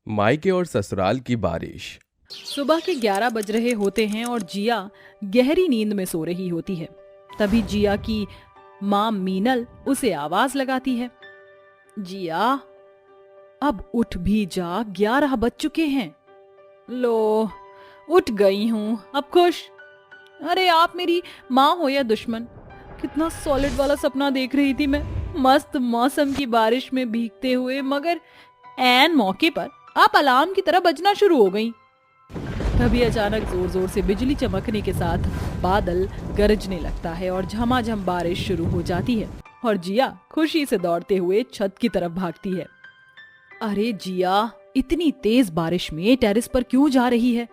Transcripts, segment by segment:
मायके और ससुराल की बारिश। सुबह के 11 बज रहे होते हैं और जिया गहरी नींद में सो रही होती है। तभी जिया की माँ मीनल उसे आवाज लगाती है। जिया, अब उठ भी जा, 11 बज चुके हैं। लो, उठ गई हूँ, अब खुश। अरे आप मेरी माँ हो या दुश्मन, कितना सॉलिड वाला सपना देख रही थी मैं, मस्त मौसम की बारिश में भीगते हुए, मगर ऐन मौके पर आप अलार्म की तरह बजना शुरू हो गई। तभी अचानक जोर जोर से बिजली चमकने के साथ बादल गरजने लगता है और झमाझम बारिश शुरू हो जाती है और जिया खुशी से दौड़ते हुए छत की तरफ भागती है। अरे जिया, इतनी तेज बारिश में टेरेस पर क्यों जा रही है?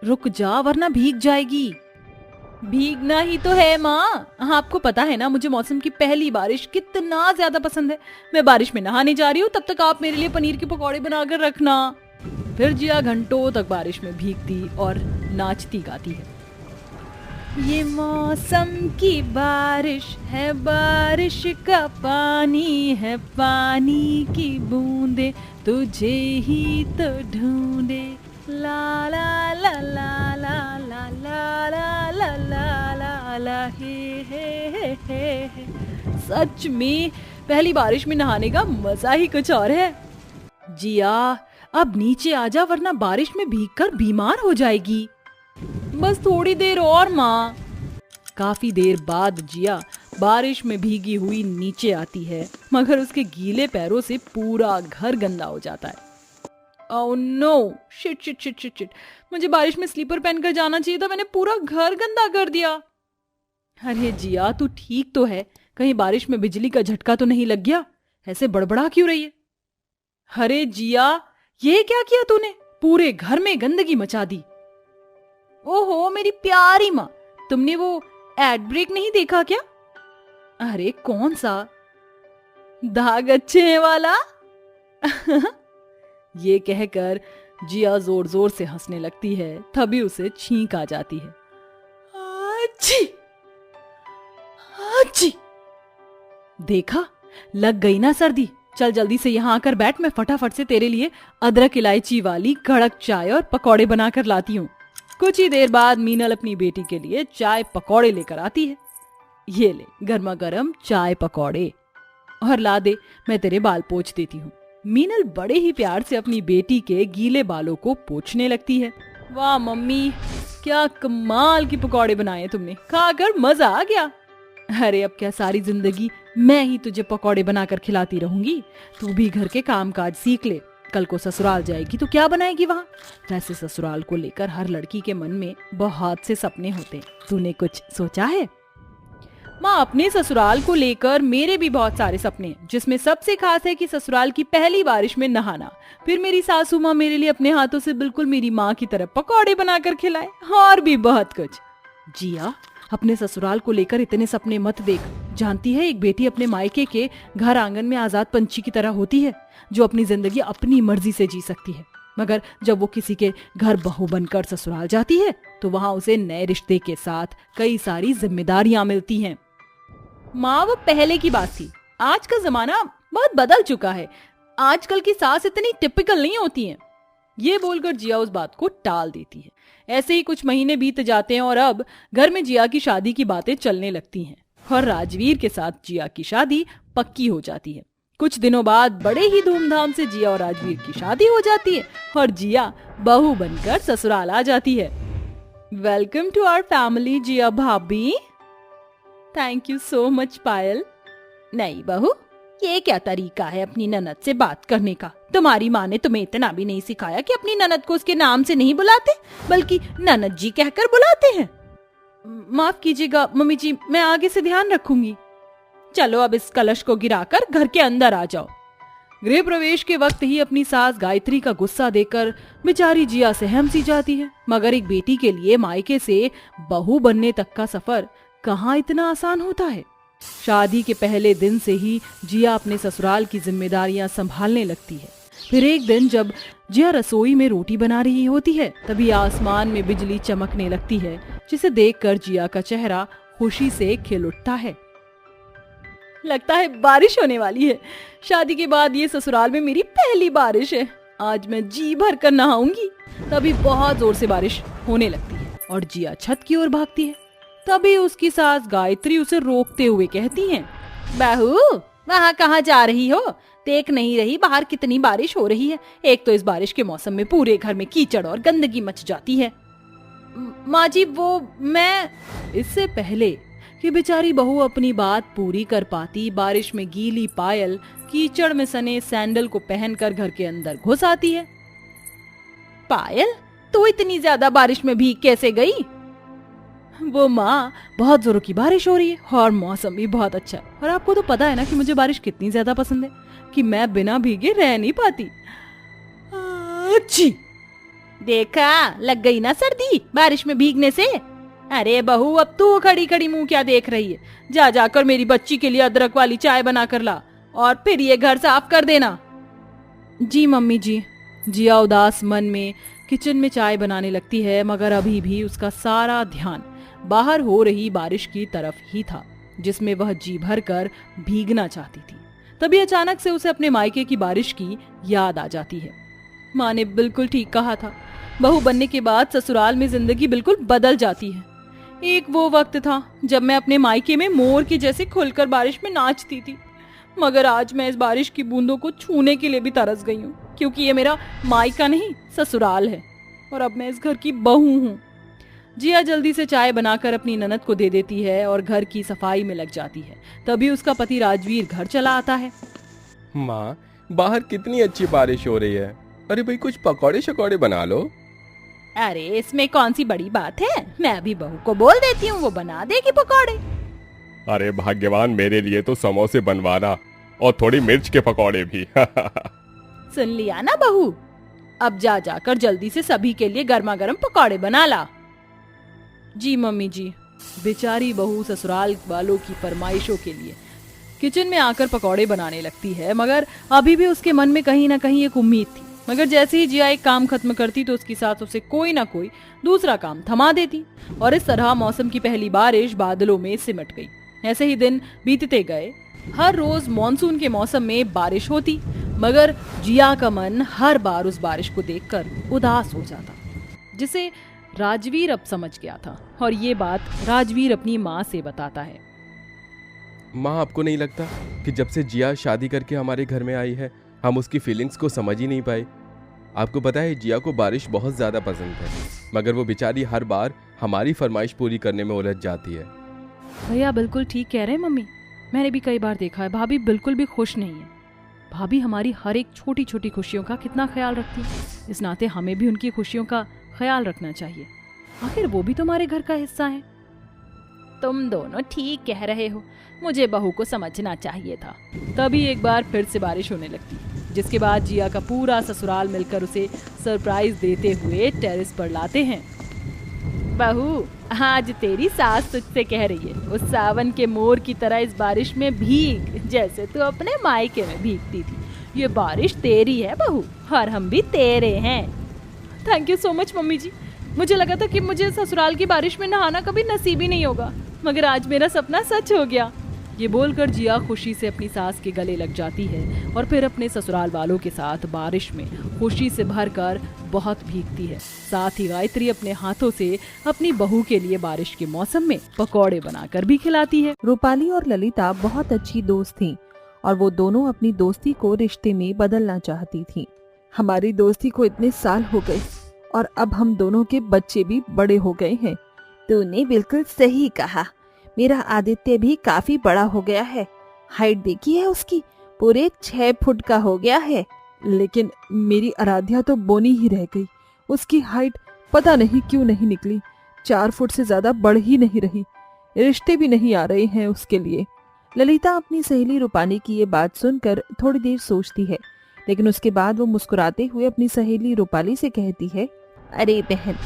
रुक जा वरना भीग जाएगी। भीगना ही तो है माँ, आपको पता है ना मुझे मौसम की पहली बारिश कितना ज्यादा पसंद है। मैं बारिश में नहाने जा रही हूँ, तब तक आप मेरे लिए पनीर के पकौड़े बनाकर रखना। फिर जिया घंटों तक बारिश में भीगती और नाचती गाती है। ये मौसम की बारिश है, बारिश का पानी है, पानी की बूंदे तुझे ही तो ढूंढे, ला ला ला ला ला ला ला ला ला ला ला ला हे। सच में पहली बारिश में नहाने का मजा ही कुछ और है। जिया, अब नीचे आजा वरना बारिश में भीगकर बीमार हो जाएगी। बस थोड़ी देर और माँ। काफी देर बाद जिया बारिश में भीगी हुई नीचे आती है, मगर उसके गीले पैरों से पूरा घर गंदा हो जाता है। Oh no, shit shit shit shit shit, मुझे बारिश में स्लीपर पहनकर जाना चाहिए था, मैंने पूरा घर गंदा कर दिया। अरे जिया, तू ठीक तो है? कहीं बारिश में बिजली का झटका तो नहीं लग गया? ऐसे बड़बड़ा क्यों रही है? अरे जिया, ये क्या किया तूने? पूरे घर में गंदगी मचा दी। ओहो मेरी प्यारी माँ, तुमने वो एड ब्रेक नहीं देखा क्या? अरे कौन सा? दाग अच्छे वाला? ये कहकर जिया जोर जोर से हंसने लगती है, तभी उसे छींक आ जाती है। आची! आची! देखा, लग गई ना सर्दी। चल जल्दी से यहाँ आकर बैठ, मैं फटाफट से तेरे लिए अदरक इलायची वाली कड़क चाय और पकौड़े बनाकर लाती हूँ। कुछ ही देर बाद मीनल अपनी बेटी के लिए चाय पकौड़े लेकर आती है। ये ले गर्मा गर्म चाय पकौड़े, और ला दे, मैं तेरे बाल पोंछ देती हूँ। मीनल बड़े ही प्यार से अपनी बेटी के गीले बालों को पोंछने लगती है। वाह मम्मी, क्या कमाल की पकौड़े बनाए तुमने, खाकर मजा आ गया। अरे अब क्या सारी जिंदगी मैं ही तुझे पकौड़े बनाकर खिलाती रहूंगी? तू भी घर के कामकाज सीख ले, कल को ससुराल जाएगी तो क्या बनाएगी वहाँ? वैसे ससुराल को लेकर हर लड़की के मन में बहुत से सपने होते, तूने कुछ सोचा है? माँ, अपने ससुराल को लेकर मेरे भी बहुत सारे सपने हैं, जिसमें सबसे खास है कि ससुराल की पहली बारिश में नहाना, फिर मेरी सासू माँ मेरे लिए अपने हाथों से बिल्कुल मेरी माँ की तरह पकौड़े बनाकर खिलाए, और भी बहुत कुछ। जिया, अपने ससुराल को लेकर इतने सपने मत देख। जानती है, एक बेटी अपने मायके के घर आंगन में आजाद पंछी की तरह होती है, जो अपनी जिंदगी अपनी मर्जी से जी सकती है। मगर जब वो किसी के घर बहू बनकर ससुराल जाती है तो वहाँ उसे नए रिश्ते के साथ कई सारी जिम्मेदारियां मिलती हैं। माँ, वो पहले की बात थी, आज का जमाना बहुत बदल चुका है। आजकल की सास इतनी टिपिकल नहीं होती हैं। ये बोलकर जिया उस बात को टाल देती है। ऐसे ही कुछ महीने बीत जाते हैं और अब घर में जिया की शादी की बातें चलने लगती हैं और राजवीर के साथ जिया की शादी पक्की हो जाती है। कुछ दिनों बाद बड़े ही धूमधाम से जिया और राजवीर की शादी हो जाती है और जिया बहू बनकर ससुराल आ जाती है। वेलकम टू आवर फैमिली जिया भाभी। थैंक यू सो मच पायल। नहीं बहू, ये क्या तरीका है अपनी ननद से बात करने का? तुम्हारी माँ ने तुम्हें इतना भी नहीं सिखाया कि अपनी ननद को उसके नाम से नहीं बुलाते, बल्कि ननद जी कहकर बुलाते हैं? माफ कीजिएगा मम्मी जी, मैं आगे से ध्यान रखूंगी। चलो अब इस कलश को गिराकर घर के अंदर आ जाओ। गृह प्रवेश के वक्त ही अपनी सास गायत्री का गुस्सा देखकर बेचारी जिया सहम सी जाती है। मगर एक बेटी के लिए मायके से बहू बनने तक का सफर कहाँ इतना आसान होता है। शादी के पहले दिन से ही जिया अपने ससुराल की जिम्मेदारियां संभालने लगती है। फिर एक दिन जब जिया रसोई में रोटी बना रही होती है, तभी आसमान में बिजली चमकने लगती है, जिसे देखकर जिया का चेहरा खुशी से खिल उठता है। लगता है बारिश होने वाली है। शादी के बाद ये ससुराल में मेरी पहली बारिश है। आज मैं जी भर कर नहाऊंगी। तभी बहुत जोर से बारिश होने लगती है और जिया छत की ओर भागती है। तभी उसकी सास गायत्री उसे रोकते हुए कहती हैं, बहू वहाँ कहाँ जा रही हो? देख नहीं रही बाहर कितनी बारिश हो रही है? एक तो इस बारिश के मौसम में पूरे घर में कीचड़ और गंदगी मच जाती है। माँ जी वो मैं। इससे पहले कि बेचारी बहू अपनी बात पूरी कर पाती, बारिश में गीली पायल कीचड़ में सने सैंडल को पहनकर घर के अंदर घुस आती है। पायल, तू इतनी ज्यादा बारिश में भीग कैसे गई? वो माँ, बहुत जोरों की बारिश हो रही है और मौसम भी बहुत अच्छा है, और आपको तो पता है ना कि मुझे बारिश कितनी ज्यादा पसंद है कि मैं बिना भीगे रह नहीं पाती। अच्छी, देखा लग गई ना सर्दी बारिश में भीगने से। अरे बहू, अब तू खड़ी खड़ी मुंह क्या देख रही है? जा जाकर मेरी बच्ची के लिए अदरक वाली चाय बना कर ला और फिर ये घर साफ कर देना। जी मम्मी जी। जिया उदास मन में किचन में चाय बनाने लगती है, मगर अभी भी उसका सारा ध्यान बाहर हो रही बारिश की तरफ ही था, जिसमें वह जी भर कर भीगना चाहती थी। तभी अचानक से उसे अपने मायके की बारिश की याद आ जाती है। माँ ने बिल्कुल ठीक कहा था, बहू बनने के बाद ससुराल में जिंदगी बिल्कुल बदल जाती है। एक वो वक्त था जब मैं अपने मायके में मोर के जैसे खुलकर बारिश में नाचती थी, मगर आज मैं इस बारिश की बूंदों को छूने के लिए भी तरस गई हूँ, क्योंकि ये मेरा मायका नहीं ससुराल है और अब मैं इस घर की बहू हूँ। जिया जल्दी से चाय बनाकर अपनी ननद को दे देती है और घर की सफाई में लग जाती है। तभी उसका पति राजवीर घर चला आता है। माँ, बाहर कितनी अच्छी बारिश हो रही है। अरे भाई, कुछ पकौड़े शकौड़े बना लो। अरे इसमें कौन सी बड़ी बात है, मैं अभी बहू को बोल देती हूँ, वो बना देगी पकौड़े। अरे भाग्यवान, मेरे लिए तो समोसे बनवाना और थोड़ी मिर्च के पकौड़े भी। सुन लिया ना बहू, अब जा जाकर जल्दी से सभी के लिए गर्मा गर्म पकौड़े बना ला। जी मम्मी जी। बेचारी बहू ससुराल वालों की फरमाइशों के लिए किचन में आकर पकौड़े बनाने लगती है, मगर अभी भी उसके मन में कहीं ना कहीं एक उम्मीद थी। मगर जैसे ही जिया एक काम खत्म करती तो उसकी सास उसे कोई ना कोई दूसरा काम थमा देती, और इस तरह मौसम की पहली बारिश बादलों में सिमट गई। ऐसे ही दिन बीतते गए। हर रोज मॉनसून के मौसम में बारिश होती, मगर जिया का मन हर बार उस बारिश को देखकर उदास हो जाता, जिसे राजवीर अब समझ गया था, और ये बात राजवीर अपनी माँ से बताता है। माँ, आपको नहीं लगता कि जब से जिया शादी करके हमारे घर में आई है, हम उसकी फीलिंग्स को समझ ही नहीं पाए? आपको पता है, जिया को बारिश बहुत ज़्यादा पसंद है, मगर वो बेचारी हर बार हमारी फरमाइश पूरी करने में उलझ जाती है। भैया बिल्कुल ठीक कह रहे हैं मम्मी, मैंने भी कई बार देखा है, भाभी बिल्कुल भी खुश नहीं है। भाभी हमारी हर एक छोटी छोटी खुशियों का कितना ख्याल रखती है, इस नाते हमें भी उनकी खुशियों का ख्याल रखना चाहिए, आखिर वो भी तुम्हारे घर का हिस्सा है। तुम दोनों ठीक कह रहे हो, मुझे बहू को समझना चाहिए था। तभी एक बार फिर से बारिश होने लगती, जिसके बाद जिया का पूरा ससुराल मिलकर उसे सरप्राइज देते हुए टेरेस पर लाते हैं। बहू, आज तेरी सास तुझसे कह रही है, उस सावन के मोर की तरह इस बारिश में भीग, जैसे तू अपने मायके में भीगती थी। ये बारिश तेरी है बहू, और हम भी तेरे हैं। Thank you so much mummy ji. मुझे लगा था कि मुझे ससुराल की बारिश में नहाना कभी नसीब ही नहीं होगा, मगर आज मेरा सपना सच हो गया। ये बोलकर जिया खुशी से अपनी सास के गले लग जाती है और फिर अपने ससुराल वालों के साथ बारिश में खुशी से भरकर बहुत भीगती है। साथ ही गायत्री अपने हाथों से अपनी बहू के लिए बारिश के मौसम में पकौड़े बनाकर भी खिलाती है। रूपाली और ललिता बहुत अच्छी दोस्त थीं और वो दोनों अपनी दोस्ती को रिश्ते में बदलना चाहती थीं। हमारी दोस्ती को इतने साल हो गए और अब हम दोनों के बच्चे भी बड़े हो गए हैं। तूने बिल्कुल सही कहा, मेरा आदित्य भी काफी बड़ा हो गया है। हाइट देखी है उसकी, पूरे 6 फुट का हो गया है। लेकिन मेरी आराध्या तो बोनी ही रह गई, उसकी हाइट पता नहीं क्यों नहीं निकली, 4 फुट से ज्यादा बढ़ ही नहीं रही। रिश्ते भी नहीं आ रहे हैं उसके लिए। ललिता अपनी सहेली रूपाली की ये बात सुनकर थोड़ी देर सोचती है, लेकिन उसके बाद वो मुस्कुराते हुए अपनी सहेली रूपाली से कहती है, अरे बहन,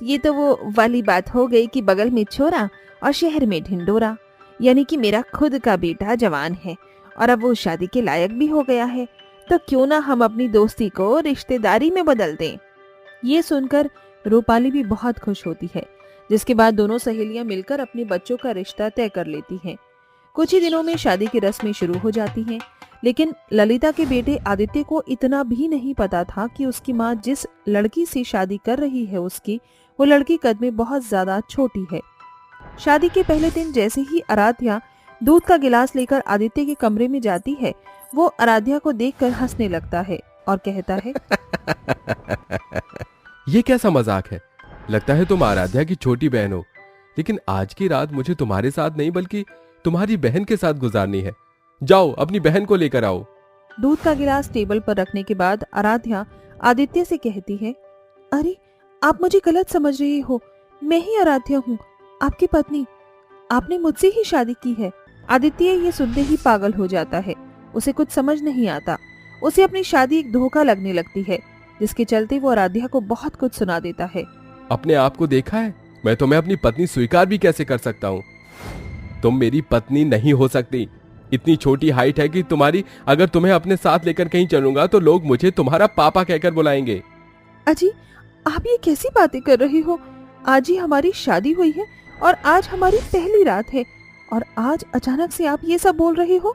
ये तो वो वाली बात हो गई कि बगल में छोरा और शहर में ढिंडोरा। यानी कि मेरा खुद का बेटा जवान है और अब वो शादी के लायक भी हो गया है, तो क्यों ना हम अपनी दोस्ती को रिश्तेदारी में बदल दें। ये सुनकर रूपाली भी बहुत खुश होती है, जिसके बाद दोनों सहेलियां मिलकर अपने बच्चों का रिश्ता तय कर लेती हैं। कुछ ही दिनों में शादी की रस्में शुरू हो जाती हैं, लेकिन ललिता के बेटे आदित्य को इतना भी नहीं पता था कि उसकी माँ जिस लड़की से शादी कर रही है वो लड़की कद में बहुत ज्यादा छोटी है। शादी के पहले दिन जैसे ही आराध्या दूध का गिलास लेकर आदित्य के कमरे में जाती है, वो आराध्या को देखकर हंसने लगता है और कहता है, ये कैसा मजाक है? लगता है तुम आराध्या की छोटी बहन हो, लेकिन आज की रात मुझे तुम्हारे साथ नहीं बल्कि तुम्हारी बहन के साथ गुजारनी है। जाओ अपनी बहन को लेकर आओ। दूध का गिलास टेबल पर रखने के बाद आराध्या आदित्य से कहती है, अरे आप मुझे गलत समझ रही हो, मैं ही आराध्या हूँ, आपकी पत्नी। आपने मुझसे ही शादी की है। आदित्य ये सुनते ही पागल हो जाता है। उसे कुछ समझ नहीं आता। उसे अपनी शादी एक धोखा लगने लगती है, जिसके चलते वो आराध्या को बहुत कुछ सुना देता है। अपने आप को देखा है? मैं तुम्हें अपनी पत्नी स्वीकार भी कैसे कर सकता हूँ? तुम मेरी पत्नी नहीं हो सकती। इतनी छोटी हाइट है कि अगर तुम्हें अपने साथ लेकर कहीं चलूंगा तो लोग मुझे तुम्हारा पापा कहकर बुलाएंगे। अजी, आप ये कैसी बातें कर रहे हो? आज ही हमारी शादी हुई है और आज हमारी पहली रात है, और आज अचानक से आप ये सब बोल रहे हो?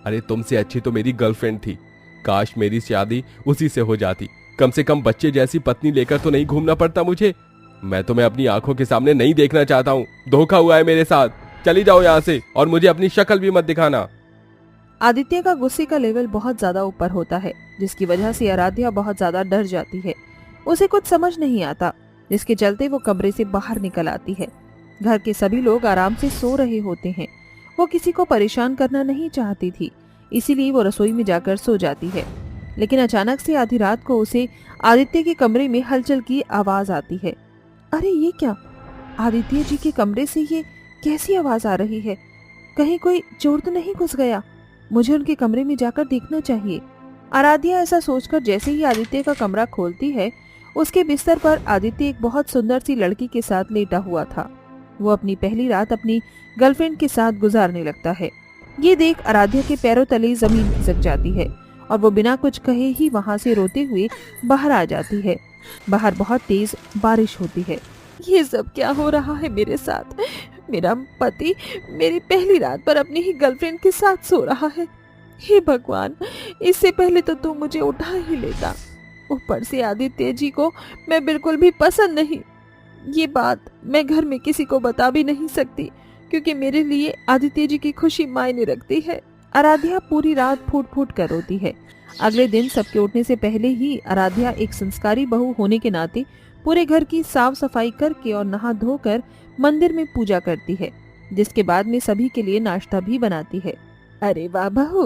अरे तुमसे अच्छी तो मेरी गर्लफ्रेंड थी। काश मेरी शादी उसी से हो जाती। कम से कम बच्चे जैसी पत्नी लेकर तो नहीं घूमना पड़ता मुझे। मैं तुम्हें अपनी आंखों के सामने नहीं देखना चाहता हूँ। धोखा हुआ है मेरे साथ। चली जाओ यहाँ से और मुझे अपनी शक्ल भी मत दिखाना। आदित्य का गुस्से का लेवल बहुत ज्यादा ऊपर होता है, जिसकी वजह से आराध्या बहुत ज्यादा डर जाती है। उसे कुछ समझ नहीं आता, जिसके चलते वो कमरे से बाहर निकल आती है। घर के सभी लोग आराम से सो रहे होते हैं। वो किसी को परेशान करना नहीं चाहती थी, इसीलिए वो रसोई में जाकर सो जाती है। लेकिन अचानक से आधी रात को उसे आदित्य के कमरे में हलचल की आवाज आती है। अरे ये क्या? आदित्य जी के कमरे से ये कैसी आवाज आ रही है? कहीं कोई चोर तो नहीं घुस गया? मुझे उनके कमरे में जाकर देखना चाहिए। आराध्या ऐसा सोचकर जैसे ही आदित्य का कमरा खोलती है, उसके बिस्तर पर आदित्य एक बहुत सुंदर सी लड़की के साथ लेटा हुआ था। वो अपनी पहली रात अपनी गर्लफ्रेंड के साथ गुजारने लगता है। ये देख आराध्या के पैरों तले जमीन खिसक जाती है और वो बिना कुछ कहे ही वहाँ से रोते हुए बाहर आ जाती है। बाहर बहुत तेज बारिश होती है। ये सब क्या हो रहा है मेरे साथ? मेरा पति मेरी पहली रात पर अपनी ही गर्लफ्रेंड के साथ सो रहा है। हे भगवान, इससे पहले तो तू मुझे उठा ही लेता। ऊपर से आदित्य जी को मैं बिल्कुल भी पसंद नहीं। ये बात मैं घर में किसी को बता भी नहीं सकती, क्योंकि मेरे लिए आदित्य जी की खुशी मायने रखती है। आराध्या पूरी रात फूट फूट कर रोती है। अगले दिन सबके उठने से पहले ही आराध्या एक संस्कारी बहू होने के नाते पूरे घर की साफ सफाई करके और नहा धोकर मंदिर में पूजा करती है, जिसके बाद में सभी के लिए नाश्ता भी बनाती है। अरे वाह बहू,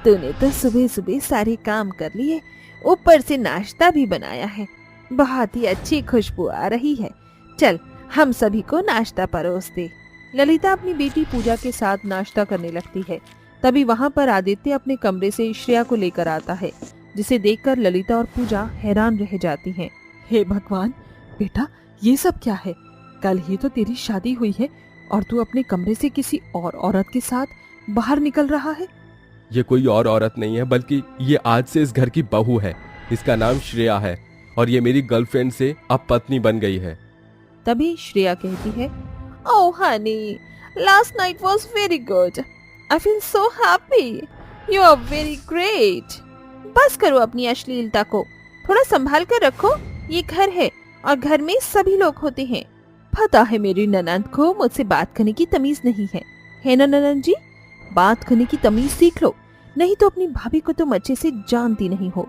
तूने तो सुबह सुबह सारे काम कर लिए, ऊपर से नाश्ता भी बनाया है। बहुत ही अच्छी खुशबू आ रही है। चल हम सभी को नाश्ता परोस दे। ललिता अपनी बेटी पूजा के साथ नाश्ता करने लगती है। तभी वहाँ पर आदित्य अपने कमरे से श्रेया को लेकर आता है, जिसे देखकर ललिता और पूजा हैरान रह जाती हैं। हे भगवान, बेटा ये सब क्या है? कल ही तो तेरी शादी हुई है और तू अपने कमरे से किसी और औरत के साथ बाहर निकल रहा है। ये कोई और औरत नहीं है, बल्कि ये आज से इस घर की बहू है। इसका नाम श्रेया है और ये मेरी गर्लफ्रेंड से अब पत्नी बन गई है। तभी श्रेया कहती है, oh honey, last night was very good. I feel so happy. You are very great. बस करो अपनी अश्लीलता को, थोड़ा संभाल कर रखो। ये घर है और घर में सभी लोग होते हैं। पता है मेरी ननंद को मुझसे बात करने की तमीज नहीं है ना ननंद जी? बात करने की तमीज सीख लो, नहीं तो अपनी भाभी को तुम अच्छे से जानती नहीं हो।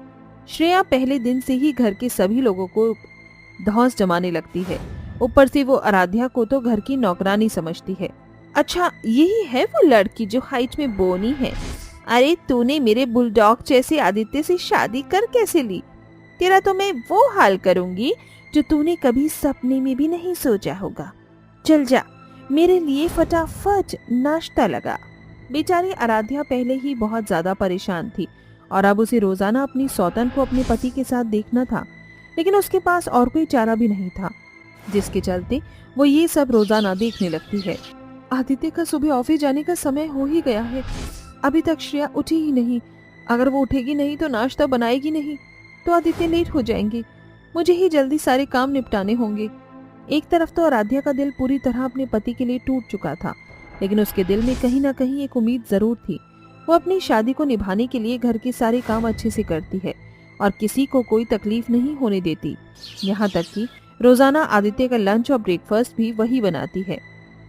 श्रेया पहले दिन से ही घर के सभी लोगों को धौंस जमाने लगती है। ऊपर से वो आराध्या को तो घर की नौकरानी समझती है। अच्छा, यही है वो लड़की जो हाइट में बोनी है? अरे तूने मेरे बुलडॉग जैसे आदित्य से शादी कर कैसे ली? तेरा तो मैं वो हाल करूंगी जो तूने कभी सपने में भी नहीं सोचा होगा। चल जा, मेरे लिए फटाफट नाश्ता लगा। बेचारी आराध्या पहले ही बहुत ज्यादा परेशान थी और अब उसे रोजाना अपनी सौतन को अपने पति के साथ देखना था, लेकिन उसके पास और कोई चारा भी नहीं था, जिसके चलते वो ये सब रोजाना देखने लगती है। आदित्य का सुबह ऑफिस जाने का समय हो ही गया है, अभी तक श्रेया उठी ही नहीं। अगर वो उठेगी नहीं तो नाश्ता बनाएगी नहीं तो आदित्य लेट हो जाएंगे। मुझे ही जल्दी सारे काम निपटाने होंगे। एक तरफ तो आराध्या का दिल पूरी तरह अपने पति के लिए टूट चुका था, लेकिन उसके दिल में कहीं ना कहीं एक उम्मीद जरूर थी। वो अपनी शादी को निभाने के लिए घर के सारे काम अच्छे से करती है और किसी को कोई तकलीफ नहीं होने देती। यहाँ तक कि रोजाना आदित्य का लंच और ब्रेकफास्ट भी वही बनाती है।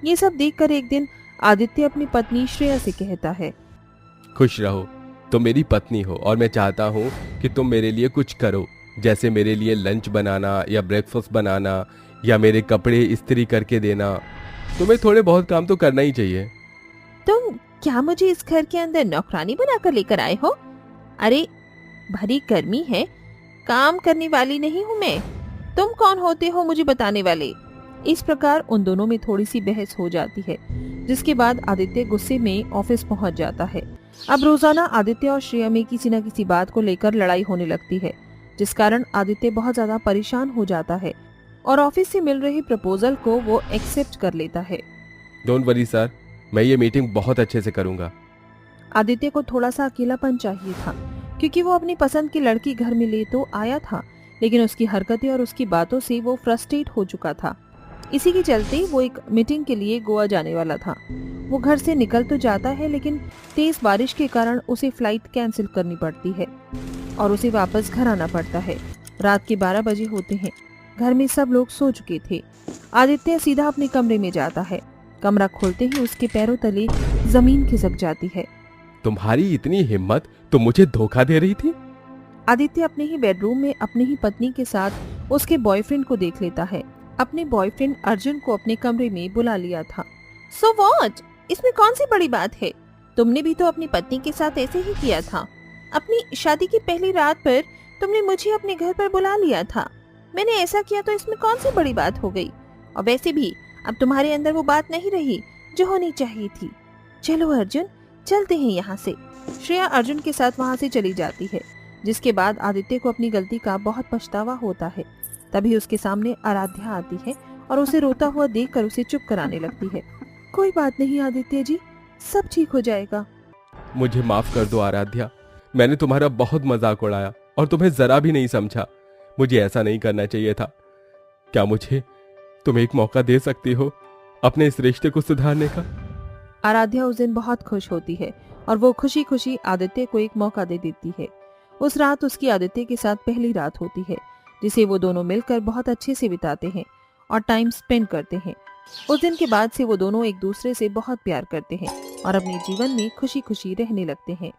ये सब देखकर एक दिन आदित्य अपनी पत्नी श्रेया से कहता है, खुश रहो, तुम मेरी पत्नी हो और मैं चाहता हूँ कि तुम मेरे लिए कुछ करो, जैसे मेरे लिए लंच बनाना या ब्रेकफास्ट बनाना या मेरे कपड़े इस्त्री करके देना। तुम्हें थोड़े बहुत काम तो करना ही चाहिए। तुम क्या मुझे इस घर के अंदर नौकरानी बनाकर लेकर आए हो? अरे भरी गर्मी है, काम करने वाली नहीं हूँ मैं। तुम कौन होते हो मुझे बताने वाले? इस प्रकार उन दोनों में थोड़ी सी बहस हो जाती है, जिसके बाद आदित्य गुस्से में ऑफिस पहुंच जाता है। अब रोजाना आदित्य और श्रेया में किसी न किसी बात को लेकर लड़ाई होने लगती है, जिस कारण आदित्य बहुत ज्यादा परेशान हो जाता है और ऑफिस से मिल रही प्रपोजल को वो एक्सेप्ट कर लेता है। डोंट वरी सर, मैं ये मीटिंग बहुत अच्छे से करूंगा। आदित्य को थोड़ा सा अकेलापन चाहिए था, क्योंकि वो अपनी पसंद की लड़की घर में ले तो आया था, लेकिन उसकी हरकतें और उसकी बातों से वो फ्रस्ट्रेट हो चुका था। इसी के चलते वो एक मीटिंग के लिए गोवा जाने वाला था। वो घर से निकल तो जाता है, लेकिन तेज बारिश के कारण उसे फ्लाइट कैंसिल करनी पड़ती है और उसे वापस घर आना पड़ता है। रात के 12 बजे होते हैं। घर में सब लोग सो चुके थे। आदित्य सीधा अपने कमरे में जाता है। कमरा खोलते ही उसके पैरों तले जमीन खिसक जाती है। तुम्हारी इतनी हिम्मत, तुम मुझे धोखा दे रही थी? आदित्य अपने ही बेडरूम में अपनी ही पत्नी के साथ उसके बॉयफ्रेंड को देख लेता है। अपने बॉयफ्रेंड अर्जुन को अपने कमरे में बुला लिया था। So what? इसमें कौन सी बड़ी बात है? तुमने भी तो अपनी पत्नी के साथ ऐसे ही किया था। अपनी शादी की पहली रात पर तुमने मुझे अपने घर पर बुला लिया था। मैंने ऐसा किया तो इसमें कौन सी बड़ी बात हो गई? और वैसे भी अब तुम्हारे अंदर वो बात नहीं रही जो होनी चाहिए थी। चलो अर्जुन, चलते हैं यहाँ से। श्रेया अर्जुन के साथ वहाँ से चली जाती है, जिसके बाद आदित्य को अपनी गलती का बहुत पछतावा होता है। तभी उसके सामने आराध्या आती है और उसे रोता हुआ देखकर उसे चुप कराने लगती है। कोई बात नहीं आदित्य जी, सब ठीक हो जाएगा। मुझे माफ कर दो आराध्या, मैंने तुम्हारा बहुत मजाक उड़ाया और तुम्हें जरा भी नहीं समझा। मुझे ऐसा नहीं करना चाहिए था। क्या मुझे तुम एक मौका दे सकती हो अपने इस रिश्ते को सुधारने का? आराध्या उस दिन बहुत खुश होती है और वो खुशी खुशी आदित्य को एक मौका दे देती है। उस रात उसकी आदित्य के साथ पहली रात होती है, जिसे वो दोनों मिलकर बहुत अच्छे से बिताते हैं और टाइम स्पेंड करते हैं। उस दिन के बाद से वो दोनों एक दूसरे से बहुत प्यार करते हैं और अपने जीवन में खुशी खुशी रहने लगते हैं।